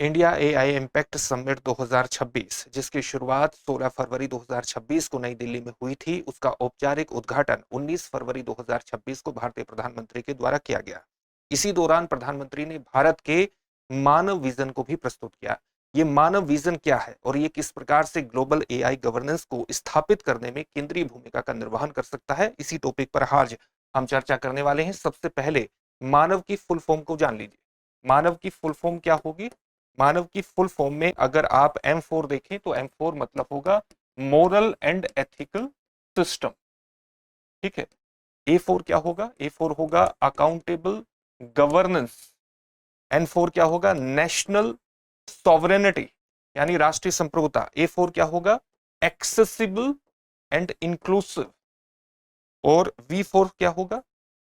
India AI impact summit 2026 जिसकी शुरुआत 16 फरवरी 2026 को नई दिल्ली में हुई थी, उसका औपचारिक उद्घाटन 19 फरवरी 2026 को भारतीय प्रधानमंत्री के द्वारा किया गया। इसी दौरान प्रधानमंत्री ने भारत के मानव विजन को भी प्रस्तुत किया। ये मानव विजन क्या है और ये किस प्रकार से ग्लोबल एआई गवर्नेंस को स्थापित करने में केंद्रीय भूमिका का निर्वहन कर सकता है, इसी टॉपिक पर आज हम चर्चा करने वाले हैं। सबसे पहले मानव की फुल फॉर्म को जान लीजिए। मानव की फुल फॉर्म क्या होगी? मानव की फुल फॉर्म में अगर आप M4 देखें तो M4 मतलब होगा मोरल एंड एथिकल सिस्टम। ठीक है। A4 क्या होगा? A4 होगा अकाउंटेबल गवर्नेंस। N4 क्या होगा? नेशनल सॉवरेनिटी यानी राष्ट्रीय संप्रभुता। A4 क्या होगा? Accessible and inclusive. और V4 क्या होगा?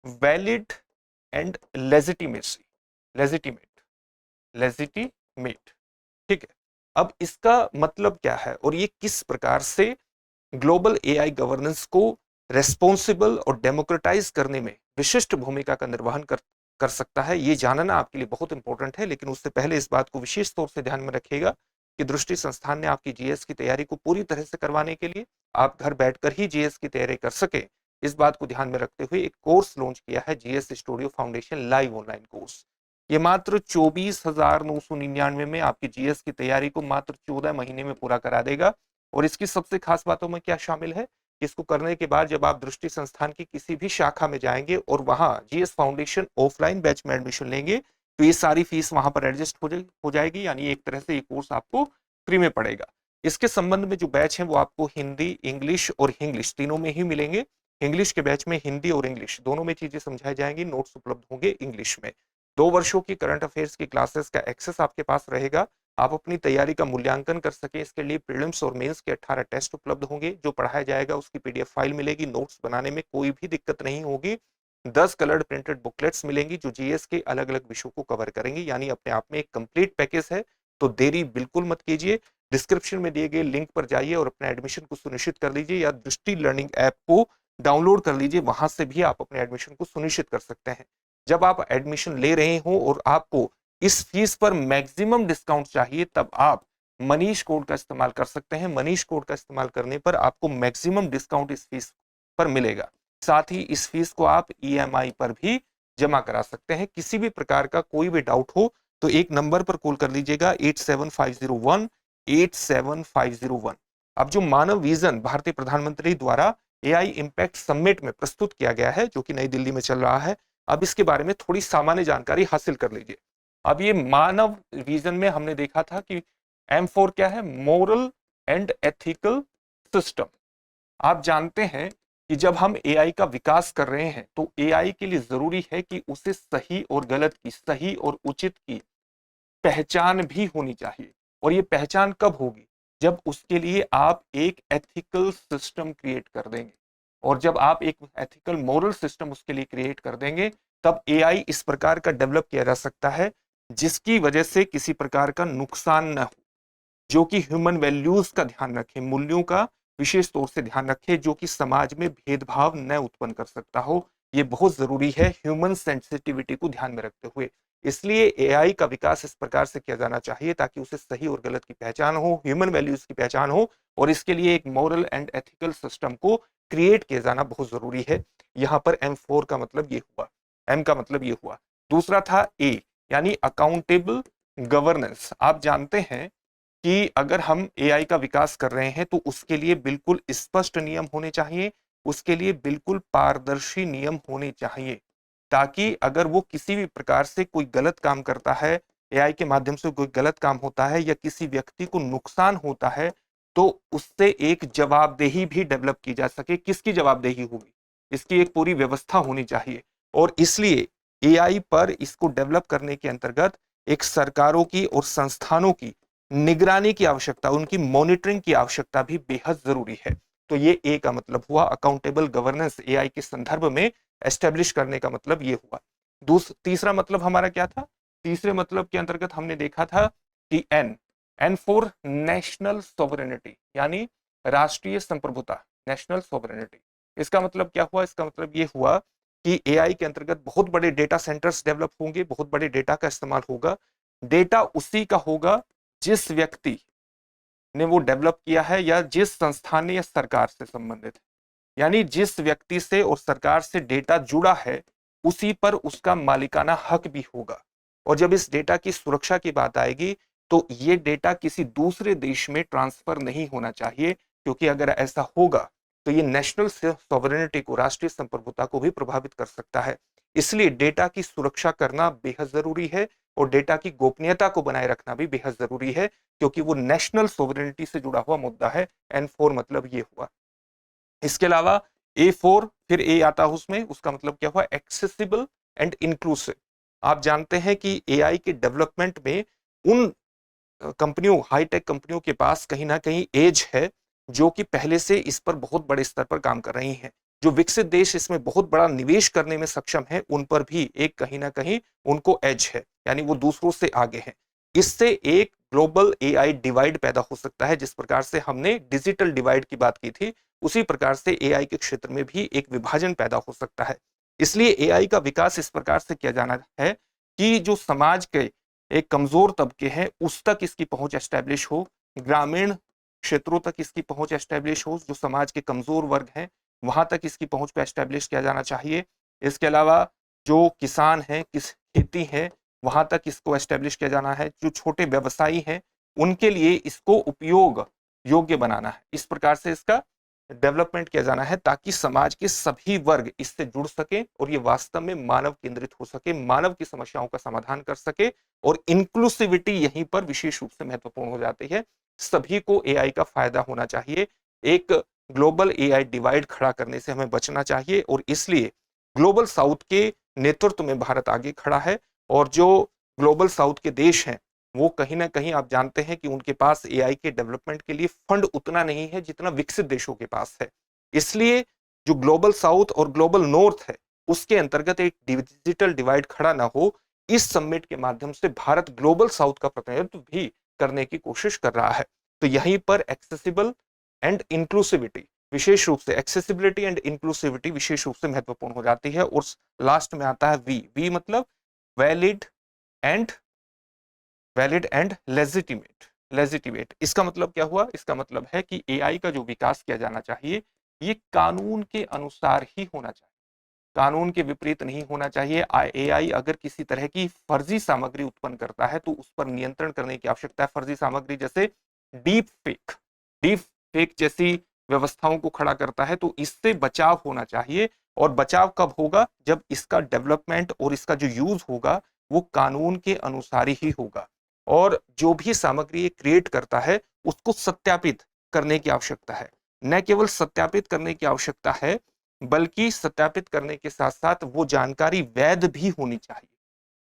Valid and legitimacy. Legitimate. Legitimate. ठीक है। अब इसका मतलब क्या है और ये किस प्रकार से ग्लोबल एआई गवर्नेंस को रेस्पॉन्सिबल और डेमोक्रेटाइज करने में विशिष्ट भूमिका का निर्वहन कर सकता है, ये जानना आपके लिए बहुत इंपॉर्टेंट है। लेकिन उससे पहले इस बात को विशेष तौर से ध्यान में रखिएगा कि दृष्टि संस्थान ने आपकी जीएस की तैयारी को पूरी तरह से करवाने के लिए आप घर बैठकर ही जीएस की तैयारी कर सके, इस बात को ध्यान में रखते हुए एक कोर्स लॉन्च किया है, GS studio foundation live online course. ये मात्र 24,999 में आपकी जीएस की तैयारी को मात्र 14 महीने में पूरा करा देगा। और इसकी सबसे खास बातों में क्या शामिल है? इसको करने के बाद जब आप दृष्टि संस्थान की किसी भी शाखा में जाएंगे और वहां जीएस फाउंडेशन ऑफलाइन बैच में एडमिशन लेंगे तो ये सारी फीस वहां पर एडजस्ट हो जाएगी, यानी एक तरह से ये कोर्स आपको फ्री में पड़ेगा। इसके संबंध में जो बैच है वो आपको हिंदी, इंग्लिश और इंग्लिश तीनों में ही मिलेंगे। इंग्लिश के बैच में हिंदी और इंग्लिश दोनों में चीजें समझाई जाएंगी, नोट्स उपलब्ध होंगे इंग्लिश में। 2 वर्षों की करंट अफेयर्स की क्लासेस का एक्सेस आपके पास रहेगा। आप अपनी तैयारी का मूल्यांकन कर सके इसके लिए प्रीलिम्स और मेंस के 18 टेस्ट उपलब्ध होंगे। जो पढ़ाया जाएगा उसकी पीडीएफ फाइल मिलेगी, नोट्स बनाने में कोई भी दिक्कत नहीं होगी। 10 कलर्ड प्रिंटेड बुकलेट्स मिलेंगी जो जीएस के अलग अलग विषयों को कवर करेंगी, यानी अपने आप में एक कंप्लीट पैकेज है। तो देरी बिल्कुल मत कीजिए, डिस्क्रिप्शन में दिए गए लिंक पर जाइए और अपना एडमिशन को सुनिश्चित कर लीजिए, या दृष्टि लर्निंग ऐप को डाउनलोड कर लीजिए, वहां से भी आप अपने एडमिशन को सुनिश्चित कर सकते हैं। जब आप एडमिशन ले रहे हो और आपको इस फीस पर मैक्सिमम डिस्काउंट चाहिए तब आप मनीष कोड का इस्तेमाल कर सकते हैं। मनीष कोड का इस्तेमाल करने पर आपको मैक्सिमम डिस्काउंट इस फीस पर मिलेगा। साथ ही इस फीस को आप ईएमआई पर भी जमा करा सकते हैं। किसी भी प्रकार का कोई भी डाउट हो तो एक नंबर पर कॉल कर लीजिएगा 8750187501। अब जो मानव विजन भारतीय प्रधानमंत्री द्वारा एआई इम्पैक्ट समिट में प्रस्तुत किया गया है जो कि नई दिल्ली में चल रहा है, अब इसके बारे में थोड़ी सामान्य जानकारी हासिल कर लीजिए। अब ये मानव विजन में हमने देखा था कि M4 क्या है? Moral and ethical system. आप जानते हैं कि जब हम एआई का विकास कर रहे हैं तो एआई के लिए जरूरी है कि उसे सही और गलत की, सही और उचित की पहचान भी होनी चाहिए। और ये पहचान कब होगी? जब उसके लिए आप एक एथिकल सिस्टम क्रिएट कर देंगे। और जब आप एक एथिकल मोरल सिस्टम उसके लिए क्रिएट कर देंगे तब एआई इस प्रकार का डेवलप किया जा सकता है जिसकी वजह से किसी प्रकार का नुकसान न हो, जो कि ह्यूमन वैल्यूज का ध्यान रखे, मूल्यों का विशेष तौर से ध्यान रखे, जो कि समाज में भेदभाव न उत्पन्न कर सकता हो। ये बहुत जरूरी है ह्यूमन सेंसिटिविटी को ध्यान में रखते हुए। इसलिए एआई का विकास इस प्रकार से किया जाना चाहिए ताकि उसे सही और गलत की पहचान हो, ह्यूमन वैल्यूज की पहचान हो, और इसके लिए एक मॉरल एंड एथिकल सिस्टम को क्रिएट किया जाना बहुत जरूरी है। यहाँ पर M4 का मतलब ये हुआ, M का मतलब ये हुआ। दूसरा था A यानी अकाउंटेबल गवर्नेंस। आप जानते हैं कि अगर हम एआई का विकास कर रहे हैं तो उसके लिए बिल्कुल स्पष्ट नियम होने चाहिए, उसके लिए बिल्कुल पारदर्शी नियम होने चाहिए, ताकि अगर वो किसी भी प्रकार से कोई गलत काम करता है, एआई के माध्यम से कोई गलत काम होता है या किसी व्यक्ति को नुकसान होता है तो उससे एक जवाबदेही भी डेवलप की जा सके। किसकी जवाबदेही होगी? इसकी एक पूरी व्यवस्था होनी चाहिए। और इसलिए एआई पर इसको डेवलप करने के अंतर्गत एक सरकारों की और संस्थानों की निगरानी की आवश्यकता, उनकी मॉनिटरिंग की आवश्यकता भी बेहद जरूरी है। तो ये ए का मतलब हुआ, अकाउंटेबल गवर्नेंस एआई के संदर्भ में एस्टेब्लिश करने का मतलब ये हुआ। तीसरा मतलब हमारा क्या था? तीसरे मतलब के अंतर्गत हमने देखा था कि एन फॉर नेशनल सॉवरेनिटी यानी राष्ट्रीय संप्रभुता, नेशनल सॉवरेनिटी। इसका मतलब क्या हुआ? इसका मतलब ये हुआ कि एआई के अंतर्गत बहुत बड़े डेटा सेंटर्स डेवलप होंगे, बहुत बड़े डेटा का इस्तेमाल होगा, डेटा उसी का होगा जिस व्यक्ति ने वो डेवलप किया है या जिस संस्थान ने या सरकार से संबंधित है। यानी जिस व्यक्ति से और सरकार से डेटा जुड़ा है उसी पर उसका मालिकाना हक भी होगा। और जब इस डेटा की सुरक्षा की बात आएगी तो ये डेटा किसी दूसरे देश में ट्रांसफर नहीं होना चाहिए, क्योंकि अगर ऐसा होगा तो ये नेशनल सॉवरेनिटी को, राष्ट्रीय संप्रभुता को भी प्रभावित कर सकता है। इसलिए डेटा की सुरक्षा करना बेहद जरूरी है और डेटा की गोपनीयता को बनाए रखना भी बेहद जरूरी है, क्योंकि वो नेशनल सॉवरेनिटी से जुड़ा हुआ मुद्दा है। N4 मतलब ये हुआ। इसके अलावा A4 फिर ए आता है उसमें, उसका मतलब क्या हुआ? Accessible and inclusive. आप जानते हैं कि एआई के डेवलपमेंट में उन कंपनियों, हाईटेक कंपनियों के पास कहीं ना कहीं एज है जो कि पहले से इस पर बहुत बड़े स्तर पर काम कर रही हैं। जो विकसित देश इसमें बहुत बड़ा निवेश करने में सक्षम है उन पर भी एक कहीं ना कहीं उनको एज है, यानी वो दूसरों से आगे हैं। इससे एक ग्लोबल एआई डिवाइड पैदा हो सकता है। जिस प्रकार से हमने डिजिटल डिवाइड की बात की थी उसी प्रकार से एआई के क्षेत्र में भी एक विभाजन पैदा हो सकता है। इसलिए एआई का विकास इस प्रकार से किया जाना है कि जो समाज के एक कमजोर तबके हैं उस तक इसकी पहुंच एस्टेब्लिश हो, ग्रामीण क्षेत्रों तक इसकी पहुंच एस्टेब्लिश हो, जो समाज के कमजोर वर्ग हैं वहां तक इसकी पहुंच को एस्टेब्लिश किया जाना चाहिए। इसके अलावा जो किसान हैं, किस खेती है, वहां तक इसको एस्टेब्लिश किया जाना है। जो छोटे व्यवसायी हैं उनके लिए इसको उपयोग योग्य बनाना है। इस प्रकार से इसका डेवलपमेंट किया जाना है ताकि समाज के सभी वर्ग इससे जुड़ सके और ये वास्तव में मानव केंद्रित हो सके, मानव की समस्याओं का समाधान कर सके। और इंक्लूसिविटी यहीं पर विशेष रूप से महत्वपूर्ण हो जाती है। सभी को एआई का फायदा होना चाहिए। एक ग्लोबल एआई डिवाइड खड़ा करने से हमें बचना चाहिए और इसलिए ग्लोबल साउथ के नेतृत्व में भारत आगे खड़ा है। और जो ग्लोबल साउथ के देश हैं वो कहीं ना कहीं आप जानते हैं कि उनके पास एआई के डेवलपमेंट के लिए फंड उतना नहीं है जितना विकसित देशों के पास है। इसलिए जो ग्लोबल साउथ और ग्लोबल नॉर्थ है उसके अंतर्गत एक डिजिटल डिवाइड खड़ा ना हो, इस समिट के माध्यम से भारत ग्लोबल साउथ का प्रतिनिधित्व भी करने की कोशिश कर रहा है। तो यहीं पर एक्सेसिबल एंड इंक्लूसिविटी, विशेष रूप से एक्सेसिबिलिटी एंड इंक्लूसिविटी विशेष रूप से महत्वपूर्ण हो जाती है। और लास्ट में आता है वी मतलब वैलिड एंड लेजिटिमेट। इसका मतलब क्या हुआ? इसका मतलब है कि एआई का जो विकास किया जाना चाहिए ये कानून के अनुसार ही होना चाहिए, कानून के विपरीत नहीं होना चाहिए। एआई अगर किसी तरह की फर्जी सामग्री उत्पन्न करता है तो उस पर नियंत्रण करने की आवश्यकता है। फर्जी सामग्री जैसे डीप फेक जैसी व्यवस्थाओं को खड़ा करता है तो इससे बचाव होना चाहिए। और बचाव कब होगा? जब इसका डेवलपमेंट और इसका जो यूज होगा वो कानून के अनुसार ही होगा। और जो भी सामग्री ये क्रिएट करता है उसको सत्यापित करने की आवश्यकता है। न केवल सत्यापित करने की आवश्यकता है बल्कि सत्यापित करने के साथ साथ वो जानकारी वैध भी होनी चाहिए।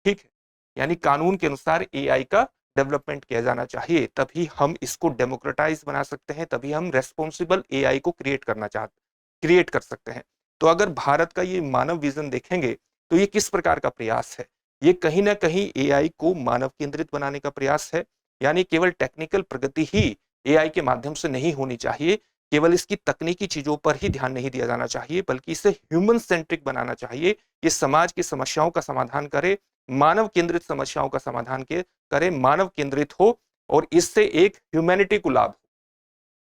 ठीक है, यानी कानून के अनुसार एआई का डेवलपमेंट किया जाना चाहिए। तभी हम इसको डेमोक्रेटाइज बना सकते हैं, तभी हम रेस्पॉन्सिबल एआई को क्रिएट कर सकते हैं। तो अगर भारत का ये मानव विजन देखेंगे तो ये किस प्रकार का प्रयास है? ये कहीं ना कहीं एआई को मानव केंद्रित बनाने का प्रयास है। यानी केवल टेक्निकल प्रगति ही एआई के माध्यम से नहीं होनी चाहिए, केवल इसकी तकनीकी चीजों पर ही ध्यान नहीं दिया जाना चाहिए, बल्कि इसे ह्यूमन सेंट्रिक बनाना चाहिए। ये समाज की समस्याओं का समाधान करे, मानव केंद्रित समस्याओं का समाधान करे, मानव केंद्रित हो और इससे एक ह्यूमैनिटी को लाभ हो।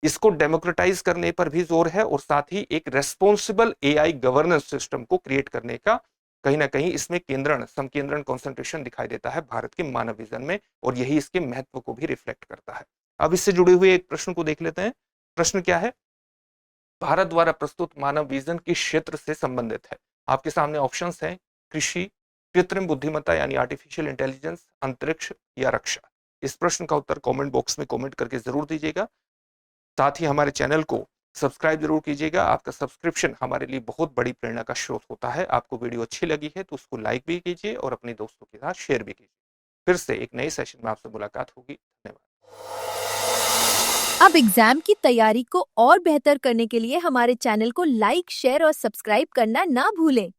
इसको डेमोक्रेटाइज करने पर भी जोर है और साथ ही एक रेस्पॉन्सिबल एआई गवर्नेंस सिस्टम को क्रिएट करने का कहीं ना कहीं इसमें संकेंद्रण कंसंट्रेशन दिखाई देता है भारत के मानव विजन में। और यही इसके महत्व को भी रिफ्लेक्ट करता है। अब इससे जुड़े हुए एक प्रश्न को देख लेते हैं। प्रश्न क्या है? भारत द्वारा प्रस्तुत मानव विजन किस क्षेत्र से संबंधित है? आपके सामने ऑप्शंस हैं: कृषि, कृत्रिम बुद्धिमत्ता यानी आर्टिफिशियल इंटेलिजेंस, अंतरिक्ष या रक्षा। इस प्रश्न का उत्तर कमेंट बॉक्स में कमेंट करके जरूर दीजिएगा। साथ ही हमारे चैनल को सब्सक्राइब जरूर कीजिएगा। आपका सब्सक्रिप्शन हमारे लिए बहुत बड़ी प्रेरणा का स्रोत होता है। आपको वीडियो अच्छी लगी है तो उसको लाइक भी कीजिए और अपने दोस्तों के साथ शेयर भी कीजिए। फिर से एक नए सेशन में आपसे मुलाकात होगी। धन्यवाद। अब एग्जाम की तैयारी को और बेहतर करने के लिए हमारे चैनल को लाइक, शेयर और सब्सक्राइब करना ना भूलें।